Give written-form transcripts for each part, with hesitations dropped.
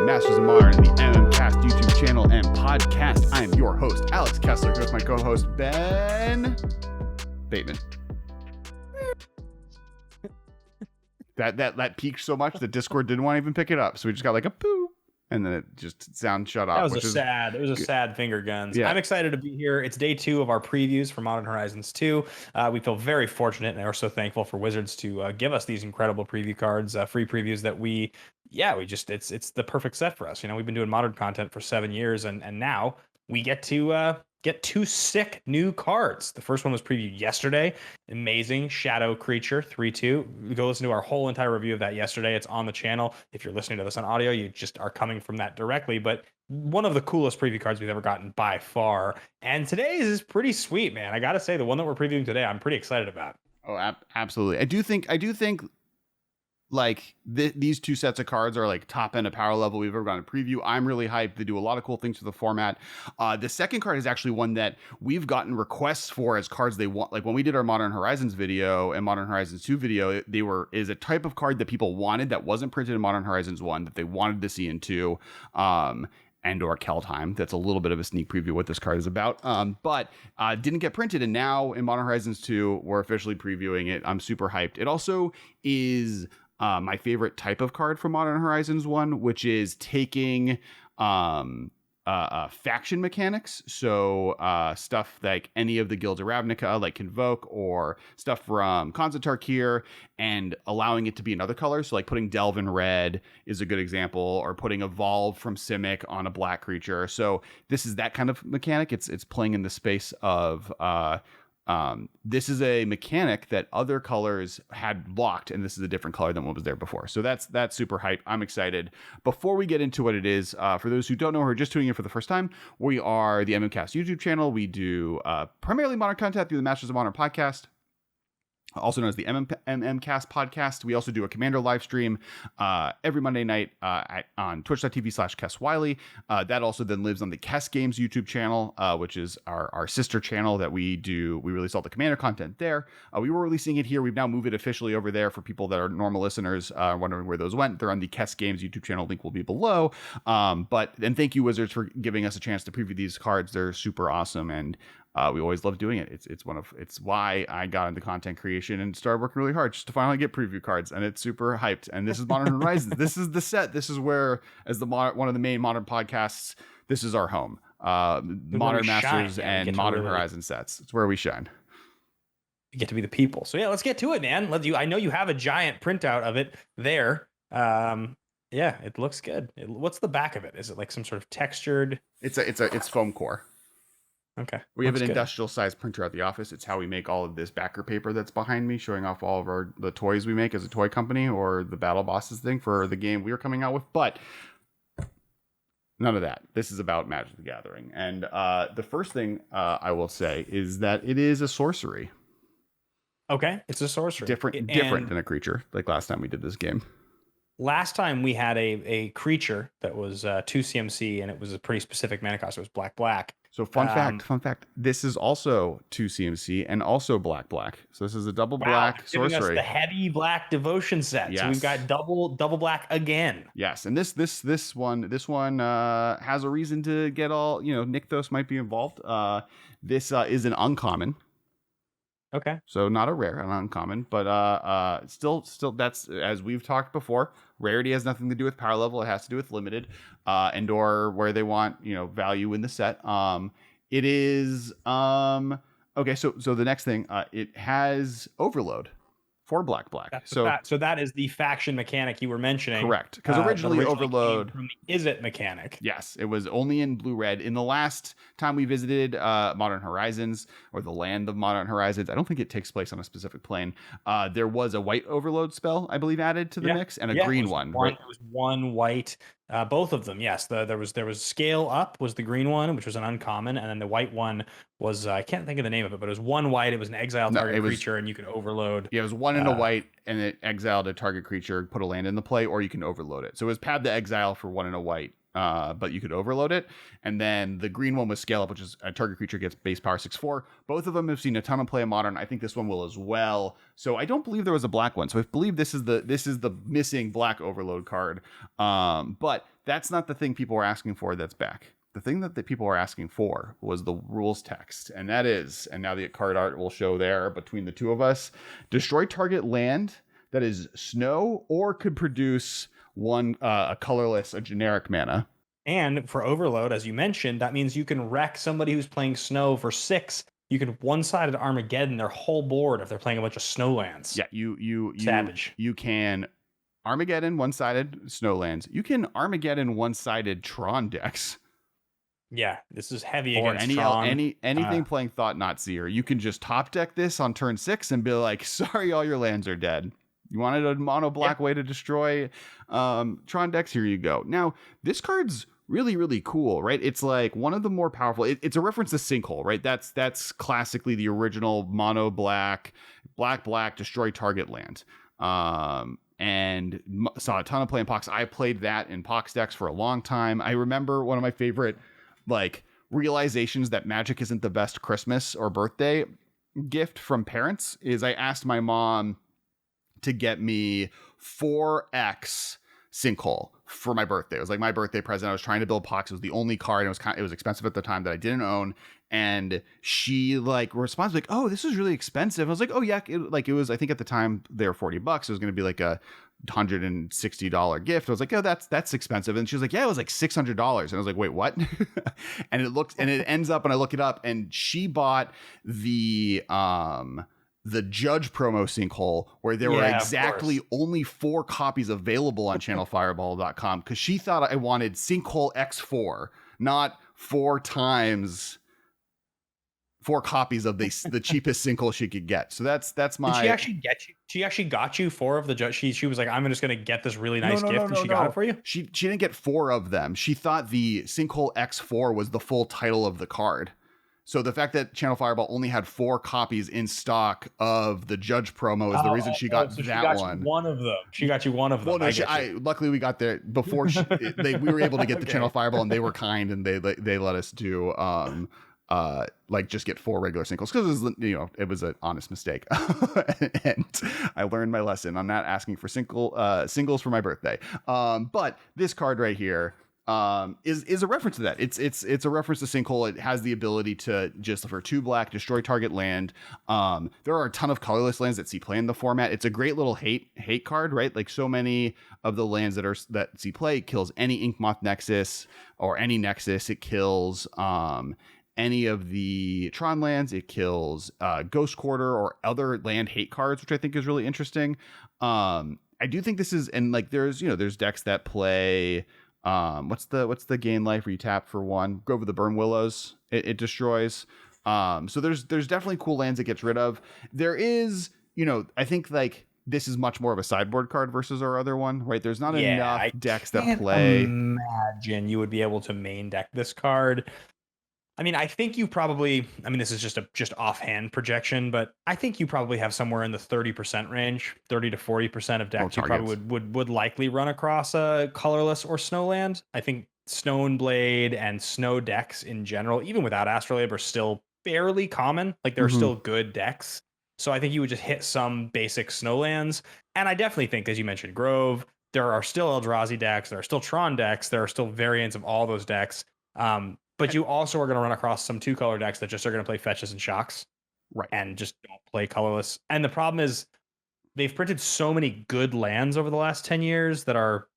the Masters of Modern and the MMCast YouTube channel and podcast. I am your host, Alex Kessler, with my co-host, Ben Bateman. That peaked so much that Discord didn't want to even pick it up, so we just got like a poo, and then it just sound shut off. It was a sad finger guns. Yeah. I'm excited to be here. It's day 2 of our previews for Modern Horizons 2. We feel very fortunate and are so thankful for Wizards to give us these incredible preview cards, free previews that it's the perfect set for us. You know, we've been doing Modern content for 7 years, and now we get to get 2 sick new cards. The first one was previewed yesterday. Amazing Shadow Creature 3/2. Go listen to our whole entire review of that yesterday. It's on the channel. If you're listening to this on audio, you just are coming from that directly. But one of the coolest preview cards we've ever gotten by far. And today's is pretty sweet, man. I got to say, the one that we're previewing today, I'm pretty excited about. Oh, absolutely. I do think like these 2 sets of cards are like top end of power level we've ever gotten a preview. I'm really hyped. They do a lot of cool things to the format. The second card is actually one that we've gotten requests for as cards they want. Like when we did our Modern Horizons video and Modern Horizons 2 video, is a type of card that people wanted that wasn't printed in Modern Horizons 1 that they wanted to see in 2. And or Keldheim. That's a little bit of a sneak preview of what this card is about. But didn't get printed, and now in Modern Horizons 2, we're officially previewing it. I'm super hyped. It also is my favorite type of card from Modern Horizons 1, which is taking faction mechanics. So stuff like any of the Guilds of Ravnica, like Convoke, or stuff from Khans of Tarkir, and allowing it to be another color. So like putting Delve in red is a good example, or putting Evolve from Simic on a black creature. So this is that kind of mechanic. It's playing in the space of this is a mechanic that other colors had blocked, and this is a different color than what was there before. So that's super hype. I'm excited. Before we get into what it is, for those who don't know or are just tuning in for the first time, we are the MMCast YouTube channel. We do primarily Modern content through the Masters of Modern podcast, also known as the MMCast podcast. We also do a Commander live stream every Monday night on twitch.tv/Kess Wiley. That also then lives on the Kess Games YouTube channel, which is our sister channel that we do. We release all the Commander content there. We were releasing it here. We've now moved it officially over there for people that are normal listeners wondering where those went. They're on the Kess Games YouTube channel. Link will be below. But thank you, Wizards, for giving us a chance to preview these cards. They're super awesome, and we always love doing it. It's why I got into content creation and started working really hard just to finally get preview cards, and it's super hyped. And this is Modern Horizons. This is the set. This is where, as one of the main Modern podcasts, this is our home. Modern Masters and Modern Horizon sets. It's where we shine. You get to be the people. So yeah, let's get to it, man. I know you have a giant printout of it there. Yeah, it looks good. What's the back of it? Is it like some sort of textured? It's foam core. Okay. We have an industrial size printer at the office. It's how we make all of this backer paper that's behind me, showing off all of the toys we make as a toy company, or the battle bosses thing for the game we are coming out with. But none of that. This is about Magic the Gathering. And the first thing I will say is that it is a sorcery. Okay, it's a sorcery. Different than a creature, like last time we did this game. Last time we had a creature that was 2 CMC, and it was a pretty specific mana cost. It was black. So fun fact, this is also 2 CMC and also black. So this is a double black sorcery. Us the heavy black devotion set. Yes. So we've got double black again. Yes, and this one has a reason to get all, Nykthos might be involved. This is an uncommon. Okay. So not a rare, an uncommon, but still that's, as we've talked before, rarity has nothing to do with power level. It has to do with limited and or where they want, value in the set. It is okay, so the next thing, it has overload for black. So that is the faction mechanic you were mentioning. Correct, because originally overload came from the Is It mechanic. Yes, it was only in blue-red. In the last time we visited Modern Horizons, or the land of Modern Horizons, I don't think it takes place on a specific plane. There was a white overload spell, I believe, added to the mix, and a green one. It was one white. Both of them, yes. There was Scale Up was the green one, which was an uncommon, and then the white one was I can't think of the name of it, but it was one white. It was an exile target creature, and you could overload. Yeah, it was one in a white, and it exiled a target creature, put a land in the play, or you can overload it. So it was pad the exile for 1 in a white, but you could overload it. And then the green one was scale up, which is a target creature gets base power 6/4. Both of them have seen a ton of play in Modern. I think this one will as well. So I don't believe there was a black one. So I believe this is the missing black overload card. But that's not the thing people were asking for that's back. The thing that the people were asking for was the rules text, and that is, and now the card art will show there between the two of us, destroy target land that is snow or could produce one a colorless, a generic mana. And for overload, as you mentioned, that means you can wreck somebody who's playing snow for 6. You can one-sided Armageddon their whole board if they're playing a bunch of snowlands. Yeah, you Savage. You can Armageddon one-sided snowlands. You can Armageddon one-sided Tron decks. Yeah, this is heavy Or against Tron. anything playing Thought Knot Seer. You can just top deck this on turn 6 and be like, sorry, all your lands are dead. You wanted a mono black way to destroy Tron decks? Here you go. Now, this card's really, really cool, right? It's like one of the more powerful. It's a reference to Sinkhole, right? That's classically the original mono black, destroy target land. And saw a ton of play in Pox. I played that in Pox decks for a long time. I remember one of my favorite like realizations that Magic isn't the best Christmas or birthday gift from parents is I asked my mom to get me 4X Sinkhole for my birthday. It was like my birthday present. I was trying to build Pox. It was the only card. It was expensive at the time that I didn't own. And she like responds like, "Oh, this is really expensive." I was like, "Oh yeah." It was, I think at the time they were $40. It was going to be like a $160 gift. I was like, "Oh, that's expensive." And she was like, "Yeah, it was like $600." And I was like, "Wait, what?" And it ends up, and I look it up, and she bought the Judge promo Sinkhole where there were exactly only 4 copies available on channelfireball.com because she thought I wanted Sinkhole X4, not 4 times 4 copies of the cheapest Sinkhole she could get. So that's my. Did she actually get you? She actually got you 4 of the Judge. She was like, I'm just gonna get this really nice gift, and she got it for you. She didn't get 4 of them. She thought the Sinkhole X4 was the full title of the card. So the fact that Channel Fireball only had 4 copies in stock of the Judge promo is the reason she got so that she got one. You one of them. She got you one of them. Well, no, luckily we got there before we were able to get the Channel Fireball, and they were kind and they let us do like just get 4 regular Sinkhles because it was an honest mistake. And I learned my lesson. I'm not asking for singles for my birthday. But this card right here is a reference to that. It's a reference to Sinkhole. It has the ability to just for 2 black destroy target land. There are a ton of colorless lands that see play in the format. It's a great little hate card, right? Like so many of the lands that see play, it kills any Inkmoth Nexus or any Nexus. It kills any of the Tron lands. It kills Ghost Quarter or other land hate cards, which I think is really interesting. I do think this is, and like there's decks that play. What's the gain life where you tap for 1? Go over the Burn Willows. It destroys. So there's definitely cool lands it gets rid of. There is, I think like this is much more of a sideboard card versus our other one, right? There's not enough decks that play. Imagine you would be able to main deck this card. I mean, I think you probably, this is just offhand projection, but I think you probably have somewhere in the 30% range, 30 to 40% of decks you probably would likely run across a colorless or snowland. I think Stoneblade and snow decks in general, even without Astrolabe, are still fairly common. Like they're still good decks. So I think you would just hit some basic snowlands. And I definitely think, as you mentioned, Grove, there are still Eldrazi decks, there are still Tron decks, there are still variants of all those decks. But you also are going to run across some 2-color decks that just are going to play fetches and shocks. Right. And just don't play colorless. And the problem is they've printed so many good lands over the last 10 years that are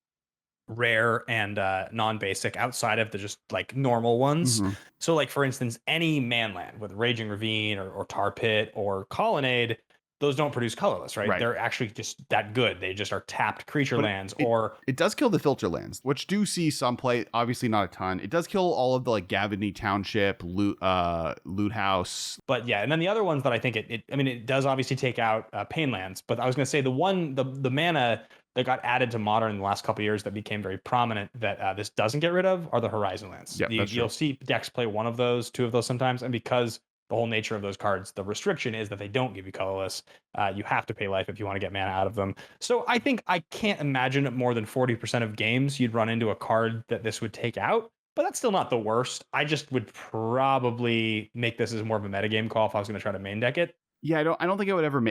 rare and non-basic outside of the just like normal ones. So like, for instance, any manland with Raging Ravine or Tar Pit or Colonnade, those don't produce colorless, right? They're actually just that good. They just are tapped creature lands. It does kill the filter lands, which do see some play. Obviously not a ton. It does kill all of the like Gavony Township, Loot House. But yeah, and then the other ones that I think it does obviously take out Pain lands. But I was going to say the mana that got added to Modern in the last couple of years that became very prominent that this doesn't get rid of are the Horizon lands. Yeah, you'll see decks play 1 of those, 2 of those sometimes, and because the whole nature of those cards. The restriction is that they don't give you colorless. You have to pay life if you want to get mana out of them. So I think I can't imagine more than 40% of games you'd run into a card that this would take out. But that's still not the worst. I just would probably make this as more of a metagame call if I was going to try to main deck it. Yeah, I don't think it would ever.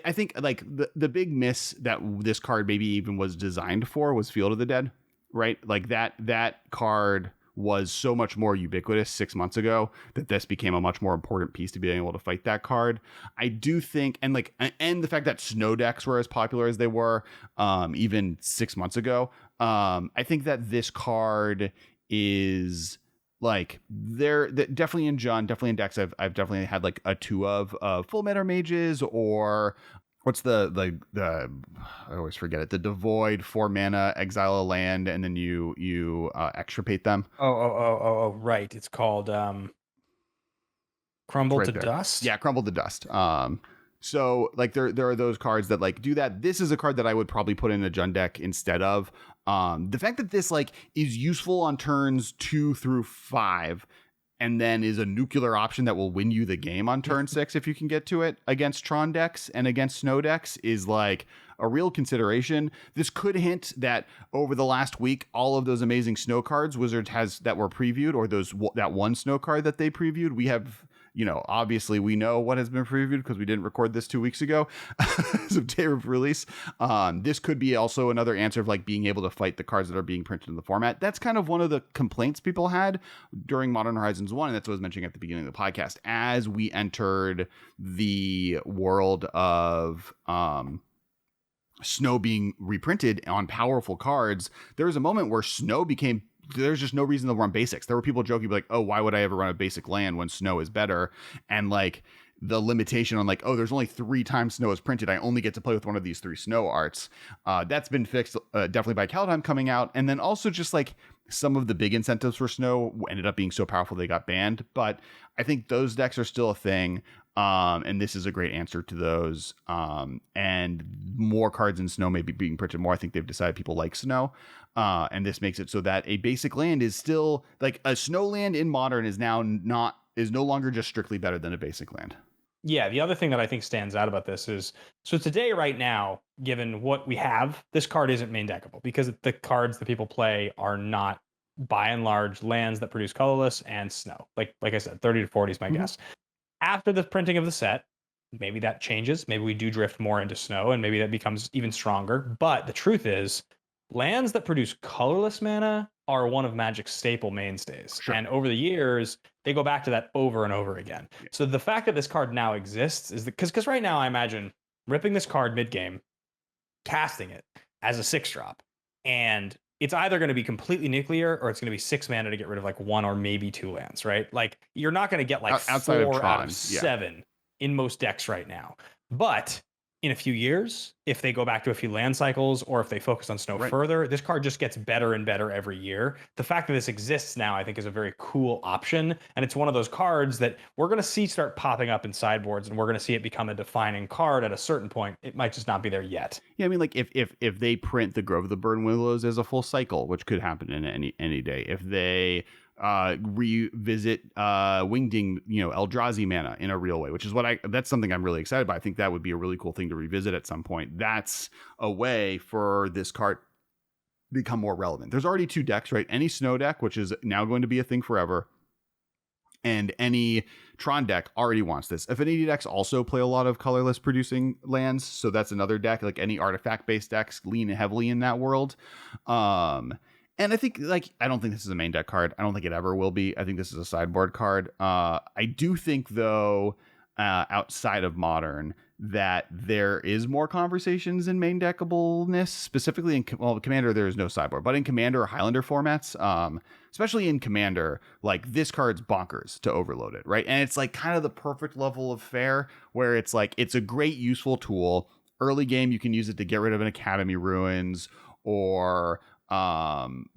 I think like the big miss that this card maybe even was designed for was Field of the Dead, right? Like that card was so much more ubiquitous 6 months ago that this became a much more important piece to being able to fight that card. I do think, and the fact that snow decks were as popular as they were, even 6 months ago, I think that this card is like they're definitely in John, definitely in decks. I've definitely had like a two of full meta mages, or what's the I always forget it, the devoid 4 mana, exile a land, and then you extirpate them. Right. It's called Crumble right to there. Dust. Yeah, Crumble to Dust. So like there are those cards that like do that. This is a card that I would probably put in a Jund deck instead of. The fact that this like is useful on turns 2 through 5 and then is a nuclear option that will win you the game on turn 6 if you can get to it against Tron decks and against Snow decks is like a real consideration. This could hint that over the last week, all of those amazing Snow cards Wizards has that were previewed, or that one Snow card that they previewed, we have, obviously we know what has been previewed because we didn't record this 2 weeks ago as of day of release. This could be also another answer of like being able to fight the cards that are being printed in the format. That's kind of one of the complaints people had during Modern Horizons 1, and that's what I was mentioning at the beginning of the podcast. As we entered the world of Snow being reprinted on powerful cards, there was a moment where Snow became, there's just no reason to run basics. There were people joking like, oh, why would I ever run a basic land when Snow is better? And like the limitation on like, oh, there's only 3 times Snow is printed, I only get to play with one of these 3 Snow arts. That's been fixed definitely by Kaldheim coming out. And then also just like some of the big incentives for Snow ended up being so powerful they got banned. But I think those decks are still a thing. And this is a great answer to those. And more cards in Snow may be being printed more. I think they've decided people like Snow. And this makes it so that a basic land is still like a Snow land in Modern is no longer just strictly better than a basic land. Yeah, the other thing that I think stands out about this is, so today, right now, given what we have, this card isn't main deckable because the cards that people play are not, by and large, lands that produce colorless and Snow. Like I said, 30 to 40 is my guess. After the printing of the set, maybe that changes. Maybe we do drift more into Snow, and maybe that becomes even stronger. But the truth is, lands that produce colorless mana are one of Magic's staple mainstays. Sure. And over the years, they go back to that over and over again. Yeah. So the fact that this card now exists is because right now I imagine ripping this card mid-game, casting it as a 6-drop, and it's either going to be completely nuclear or it's going to be 6 mana to get rid of like 1 or maybe 2 lands, right? Like you're not going to get like outside 4 out of 7 in most decks right now. But in a few years, if they go back to a few land cycles or if they focus on Snow further, this card just gets better and better every year. The fact that this exists now, I think, is a very cool option. And it's one of those cards that we're going to see start popping up in sideboards, and we're going to see it become a defining card at a certain point. It might just not be there yet. Yeah, I mean, like if they print the Grove of the Burn Willows as a full cycle, which could happen in any day, if they revisit Wingding, Eldrazi mana in a real way, which is that's something I'm really excited about. I think that would be a really cool thing to revisit at some point. That's a way for this card to become more relevant. There's already 2 decks, right? Any Snow deck, which is now going to be a thing forever, and any Tron deck already wants this. Affinity decks also play a lot of colorless producing lands, so that's another deck. Like any artifact based decks lean heavily in that world. And I think, I don't think this is a main deck card. I don't think it ever will be. I think this is a sideboard card. I do think, though, outside of Modern, that there is more conversations in main deckableness, specifically in Commander. There is no sideboard, but in Commander or Highlander formats, especially in Commander, like this card's bonkers to overload it, right? And it's like kind of the perfect level of fair, where it's like it's a great useful tool. Early game, you can use it to get rid of an Academy Ruins or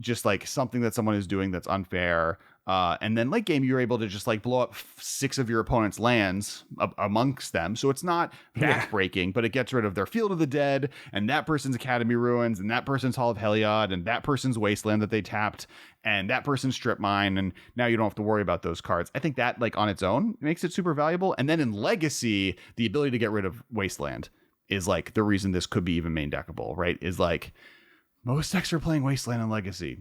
just like something that someone is doing that's unfair. And then late game, you're able to just like blow up 6 of your opponent's lands amongst them. So it's not backbreaking, but it gets rid of their Field of the Dead and that person's Academy Ruins and that person's Hall of Heliod and that person's Wasteland that they tapped and that person's Strip Mine. And now you don't have to worry about those cards. I think that like on its own makes it super valuable. And then in Legacy, the ability to get rid of Wasteland is like the reason this could be even main deckable, right? Is like most decks are playing Wasteland and Legacy.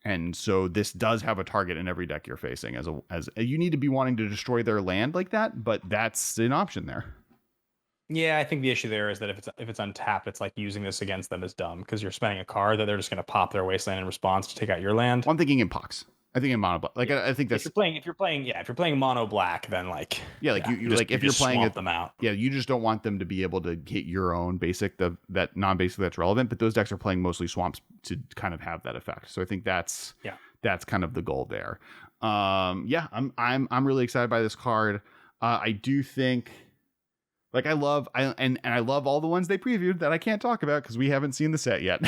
And so this does have a target in every deck you're facing as you need to be wanting to destroy their land like that, but that's an option there. Yeah, I think the issue there is that if it's untapped, it's like using this against them is dumb because you're spending a card that they're just going to pop their Wasteland in response to take out your land. Well, I'm thinking in pox. I think in mono black. Like I think that's if you're playing mono black, then like you like if you're playing them out. Yeah, you just don't want them to be able to hit your own basic that non-basic that's relevant. But those decks are playing mostly swamps to kind of have that effect. So I think that's kind of the goal there. I'm really excited by this card. I do think. Like I love all the ones they previewed that I can't talk about because we haven't seen the set yet.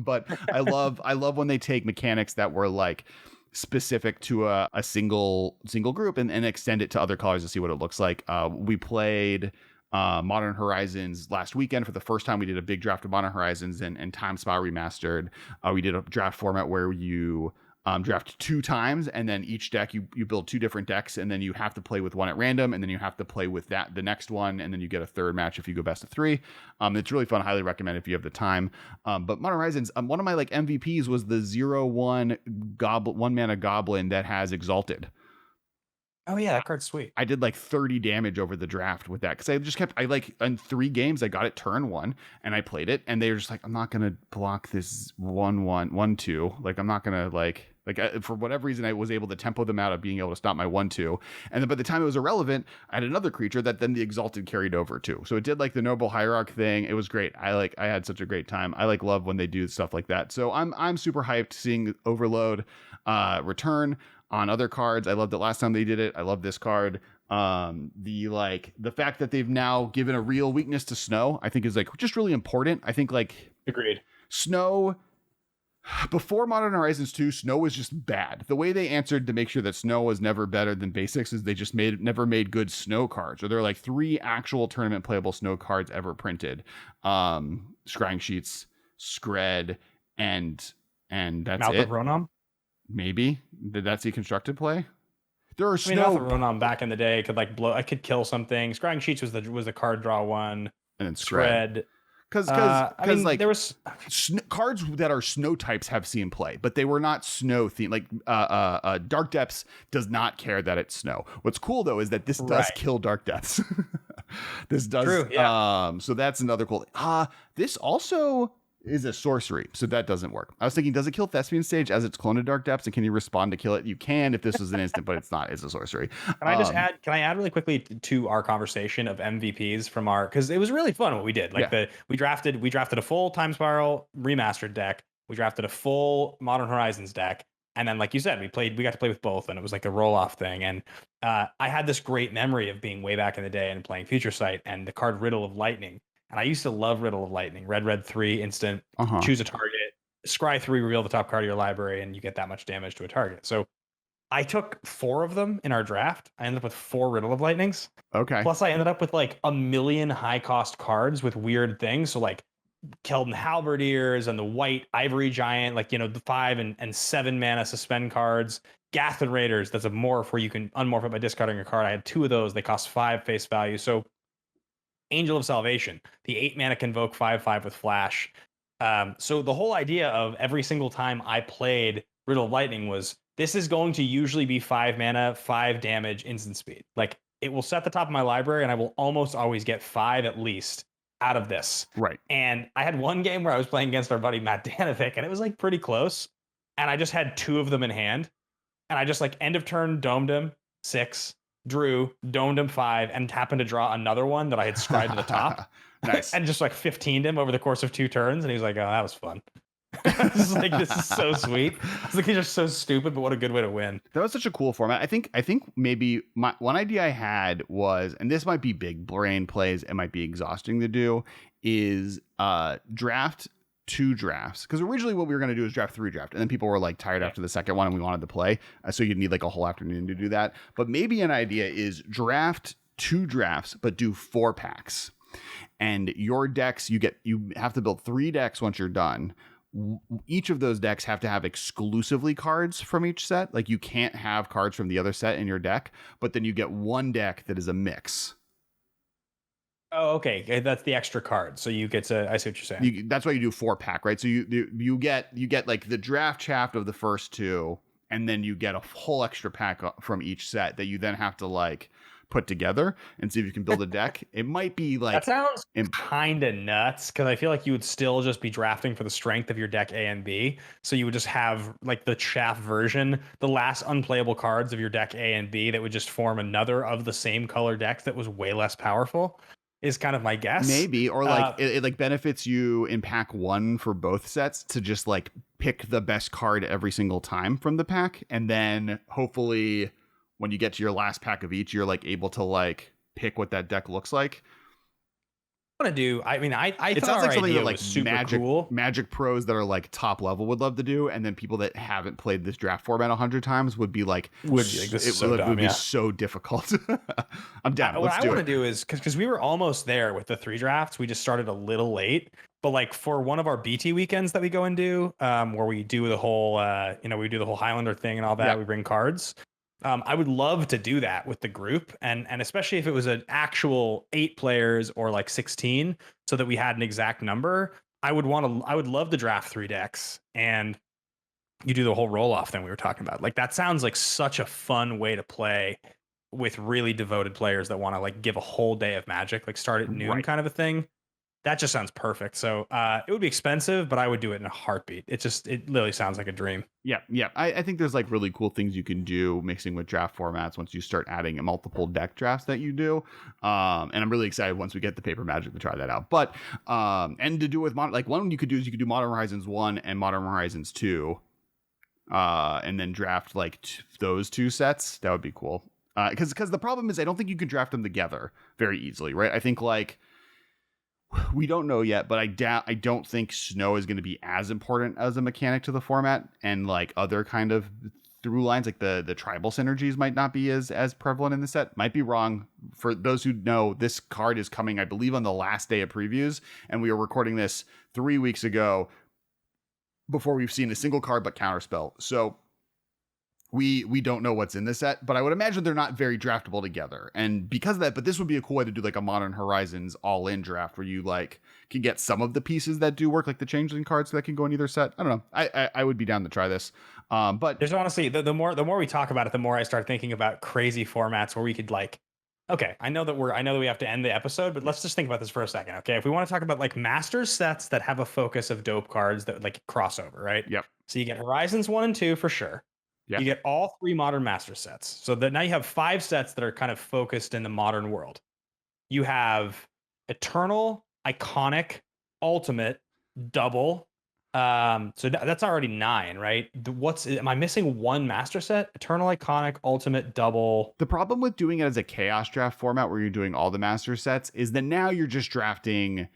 But I love when they take mechanics that were like specific to a single group and extend it to other colors to see what it looks like. We played Modern Horizons last weekend for the first time. We did a big draft of Modern Horizons and Time Spa Remastered. We did a draft format where you draft 2 times, and then each deck you build 2 different decks, and then you have to play with one at random, and then you have to play with the next one, and then you get a third match if you go best of 3. It's really fun. Highly recommend if you have the time. But Modern Horizons, one of my like MVPs was the 0/1 goblin, 1-mana goblin that has Exalted. Oh yeah, that card's sweet. I did like 30 damage over the draft with that because I like in 3 games I got it turn 1 and I played it and they were just like, I'm not gonna block this 1/1/1/2. Like I'm not gonna for whatever reason I was able to tempo them out of being able to stop my 1/2. And then by the time it was irrelevant, I had another creature that then the Exalted carried over too. So it did like the Noble Hierarch thing. It was great. I had such a great time. I love when they do stuff like that. So I'm super hyped seeing Overload return on other cards. I loved it last time they did it. I love this card. The fact that they've now given a real weakness to Snow, I think is like just really important. I think like agreed. Snow before Modern Horizons 2, Snow was just bad. The way they answered to make sure that Snow was never better than basics is they just never made good Snow cards. Or there are like 3 actual tournament playable Snow cards ever printed. Scrying Sheets, Skred, and that's Mouth it. of Ronom? Maybe. Did that see constructed play? There are Snow. Mouth of Ronom back in the day could like blow. I could kill something. Scrying Sheets was the card draw one. And then Skred. Because like there was cards that are Snow types have seen play, but they were not Snow themed. Like Dark Depths does not care that it's Snow. What's cool though is that this does kill Dark Depths. This does. True, yeah. So that's another cool. This also is a sorcery, so that doesn't work. I was thinking, does it kill Thespian Stage as its clone to Dark Depths, and can you respond to kill it? You can if this was an instant, but it's not. It's a sorcery. Can I add really quickly to our conversation of MVPs from because it was really fun what we did. Like we drafted a full Time Spiral remastered deck. We drafted a full Modern Horizons deck. And then, like you said, we got to play with both, and it was like a roll-off thing. And I had this great memory of being way back in the day and playing Future Sight and the card Riddle of Lightning. And I used to love Riddle of Lightning. Red 3 instant, choose a target, scry 3, reveal the top card of your library, and you get that much damage to a target. So I took 4 of them in our draft. I ended up with 4 Riddle of Lightnings. Okay. Plus I ended up with like a million high-cost cards with weird things. So like Keldon Halberdiers and the white Ivory Giant, like, the 5 and 7 mana suspend cards. Gathan Raiders, that's a morph where you can unmorph it by discarding a card. I had 2 of those. They cost 5 face value. So Angel of Salvation, the 8 mana Convoke 5/5 with Flash. So the whole idea of every single time I played Riddle of Lightning was this is going to usually be 5 mana, 5 damage, instant speed. Like it will set the top of my library and I will almost always get 5 at least out of this. Right. And I had one game where I was playing against our buddy Matt Danovic and it was like pretty close. And I just had 2 of them in hand. And I just like end of turn domed him 6. Drew, domed him 5, and happened to draw another one that I had scried to the top. Nice. And just like 15'd him over the course of 2 turns. And he was like, oh, that was fun. I was like, this is so sweet. It's like, he's just so stupid, but what a good way to win. That was such a cool format. I think maybe one idea I had was, and this might be big brain plays, it might be exhausting to do, is draft 2 drafts, because originally what we were going to do is draft 3 draft, and then people were like tired Yeah. after the second one and we wanted to play, so you'd need like a whole afternoon to do that. But maybe an idea is draft 2 drafts but do 4 packs, and your decks, you have to build 3 decks once you're done. Each of those decks have to have exclusively cards from each set. Like, you can't have cards from the other set in your deck, but then you get one deck that is a mix. Oh, okay. That's the extra card. So you get to. I see what you're saying. That's why you do 4 pack, right? So you get like the draft shaft of the first 2, and then you get a whole extra pack from each set that you then have to like put together and see if you can build a deck. It might be like That sounds kind of nuts, because I feel like you would still just be drafting for the strength of your deck A and B. So you would just have like the chaff version, the last unplayable cards of your deck A and B that would just form another of the same color decks that was way less powerful, is kind of my guess. Maybe, or like it like benefits you in pack 1 for both sets to just like pick the best card every single time from the pack, and then hopefully when you get to your last pack of each, you're like able to like pick what that deck looks like. Want to do. I mean, I It thought sounds like our something idea that like was super cool. Magic pros that are like top level would love to do, and then people that haven't played this draft format 100 times would be like, Would be like, this is so dumb, would be yeah. so difficult. I'm down. What Let's I do want to it. do is, because we were almost there with the 3 drafts. We just started a little late, but like for one of our BT weekends that we go and do, where we do the whole, we do the whole Highlander thing and all that. Yeah. We bring cards. I would love to do that with the group, and especially if it was an actual 8 players or like 16, so that we had an exact number. I would love to draft 3 decks, and you do the whole roll off thing we were talking about. Like, that sounds like such a fun way to play with really devoted players that want to like give a whole day of Magic, like start at noon, Right. kind of a thing. That just sounds perfect. So it would be expensive, but I would do it in a heartbeat. It literally sounds like a dream. Yeah. I think there's like really cool things you can do mixing with draft formats once you start adding multiple deck drafts that you do. And I'm really excited once we get the Paper Magic to try that out. But and to do with like one you could do is you could do Modern Horizons 1 and Modern Horizons 2, and then draft like those 2 sets. That would be cool. Because the problem is I don't think you can draft them together very easily, right? I think like we don't know yet, but I don't think snow is going to be as important as a mechanic to the format, and like other kind of through lines, like the tribal synergies might not be as prevalent in the set. Might be wrong. For those who know, this card is coming, I believe, on the last day of previews, and we are recording this 3 weeks ago before we've seen a single card but counterspell. So we don't know what's in this set, but I would imagine they're not very draftable together. And because of that, but this would be a cool way to do like a Modern Horizons all-in draft where you like can get some of the pieces that do work, like the changeling cards that can go in either set. I don't know. I would be down to try this. But there's honestly the more we talk about it, the more I start thinking about crazy formats where we could like, okay, I know that we have to end the episode, but let's just think about this for a second. Okay. If we want to talk about like Masters sets that have a focus of dope cards that like crossover, right? Yep. So you get Horizons 1 and 2 for sure. Yeah. You get all 3 modern master sets. So that now you have 5 sets that are kind of focused in the modern world. You have Eternal, Iconic, Ultimate, Double. So that's already 9, right? Am I missing one master set? Eternal, Iconic, Ultimate, Double. The problem with doing it as a chaos draft format where you're doing all the master sets is that now you're just drafting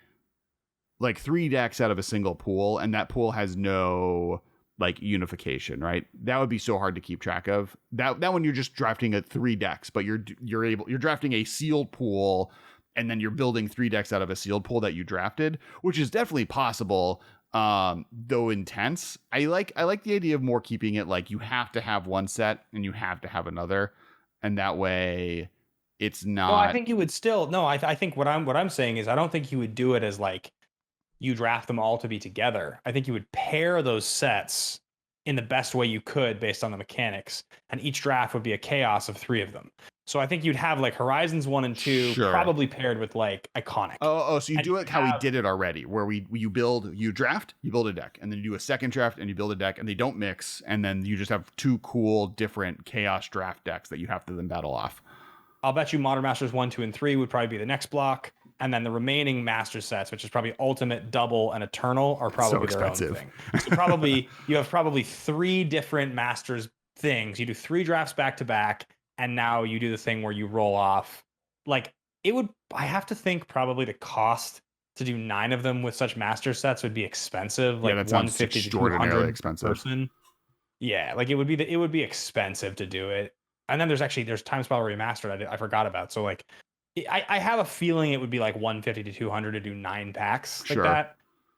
like 3 decks out of a single pool, and that pool has no like unification, right? That would be so hard to keep track of. That one you're just drafting 3 decks, but you're drafting a sealed pool, and then you're building 3 decks out of a sealed pool that you drafted, which is definitely possible, though intense. I like the idea of more keeping it like you have to have one set and you have to have another, and that way it's not. No, I think you would still. No, I think what I'm saying is I don't think you would do it as like you draft them all to be together. I think you would pair those sets in the best way you could based on the mechanics, and each draft would be a chaos of 3 of them. So I think you'd have like Horizons 1 and 2 Sure. probably paired with like Iconic. So you and do it how we did it already, where you draft, you build a deck, and then you do a second draft and you build a deck, and they don't mix, and then you just have 2 cool different chaos draft decks that you have to then battle off. I'll bet you Modern Masters 1, 2, and 3 would probably be the next block. And then the remaining master sets, which is probably Ultimate, Double, and Eternal, are probably their own thing. So you have probably 3 different masters things. You do 3 drafts back to back, and now you do the thing where you roll off. Like I have to think probably the cost to do 9 of them with such master sets would be expensive. Like that sounds 150 to extraordinarily 200 expensive. person. Yeah, like it would be expensive to do it. And then there's Time Spiral Remastered I forgot about. So like I have a feeling it would be like 150 to 200 to do 9 packs like that.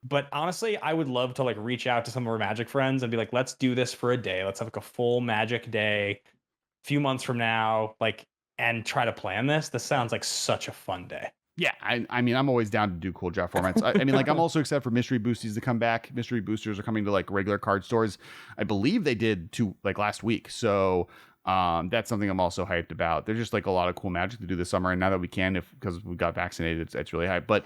But honestly, I would love to like reach out to some of our Magic friends and be like, let's do this for a day. Let's have like a full Magic day a few months from now, like, and try to plan this. This sounds like such a fun day. Yeah, I mean, I'm always down to do cool draft formats. I mean, like, I'm also excited for mystery boosties to come back. Mystery boosters are coming to like regular card stores. I believe they did last week. So that's something I'm also hyped about. There's just like a lot of cool Magic to do this summer, and now that we can, because we got vaccinated, it's really hype. But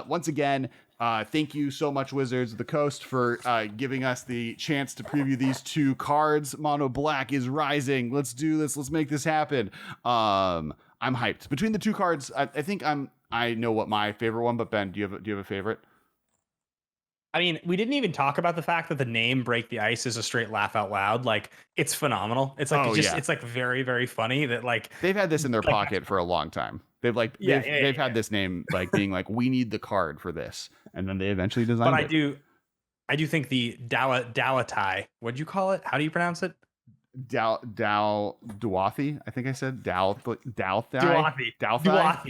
once again, thank you so much, Wizards of the Coast, for giving us the chance to preview these 2 cards. Mono Black is rising. Let's do this. Let's make this happen. I'm hyped. Between the 2 cards, I think I know what my favorite one, but Ben, do you have a favorite? I mean, we didn't even talk about the fact that the name Break the Ice is a straight laugh out loud. Like, it's phenomenal. It's like it's like very, very funny that like they've had this in their pocket for a long time. They've had this name like being like, we need the card for this, and then they eventually designed it. But I do think the Dalatai, what'd you call it? How do you pronounce it? Duathi, I think I said Duathi.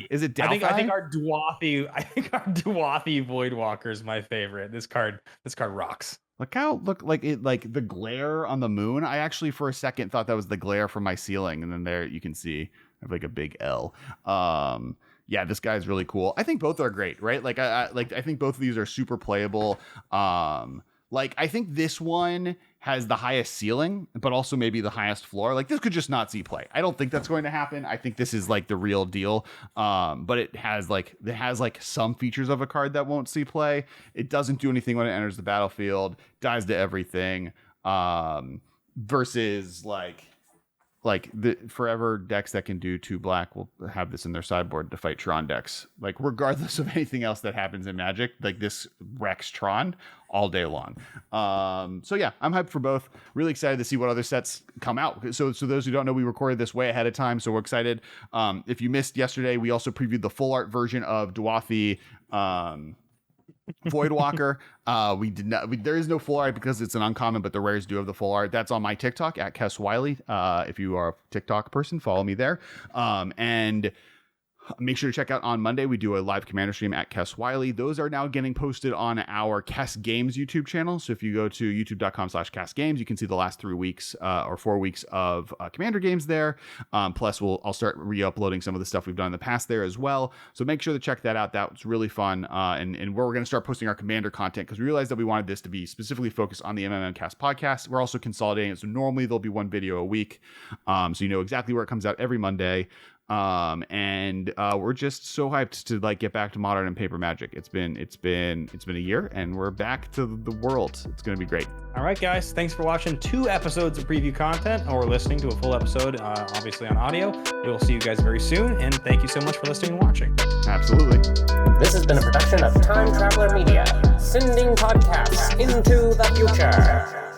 Is it Dalthai? I think our Duathi Voidwalker is my favorite. This card rocks. Look like the glare on the moon. I actually for a second thought that was the glare from my ceiling, and then there you can see I have like a big L. Yeah, this guy's really cool. I think both are great, right? Like I think both of these are super playable. Like I think this one has the highest ceiling, but also maybe the highest floor. Like this could just not see play. I don't think that's going to happen. I think this is like the real deal. But it has like some features of a card that won't see play. It doesn't do anything when it enters the battlefield, dies to everything. Versus like the forever decks that can do 2 black will have this in their sideboard to fight Tron decks. Like regardless of anything else that happens in Magic, like this wrecks Tron all day long. So yeah, I'm hyped for both. Really excited to see what other sets come out. So those who don't know, we recorded this way ahead of time, so we're excited. If you missed yesterday, we also previewed the full art version of Duathi Voidwalker. There is no full art because it's an uncommon, but the rares do have the full art. That's on my TikTok at Kess Wiley. If you are a TikTok person, follow me there. And make sure to check out on Monday. We do a live Commander stream at Kess Wiley. Those are now getting posted on our Kess Games YouTube channel. So if you go to youtube.com/Kess Games, you can see the last 3 weeks or 4 weeks of Commander games there. Plus, I'll start re-uploading some of the stuff we've done in the past there as well. So make sure to check that out. That was really fun. And we're going to start posting our Commander content because we realized that we wanted this to be specifically focused on the MMMcast podcast. We're also consolidating it. So normally there'll be 1 video a week. So you know exactly where it comes out every Monday. And we're just so hyped to like get back to Modern and Paper Magic. It's been a year and we're back to the world. It's going to be great. All right, guys. Thanks for watching 2 episodes of preview content or listening to a full episode, obviously on audio. We will see you guys very soon. And thank you so much for listening and watching. Absolutely. This has been a production of Time Traveler Media, sending podcasts into the future.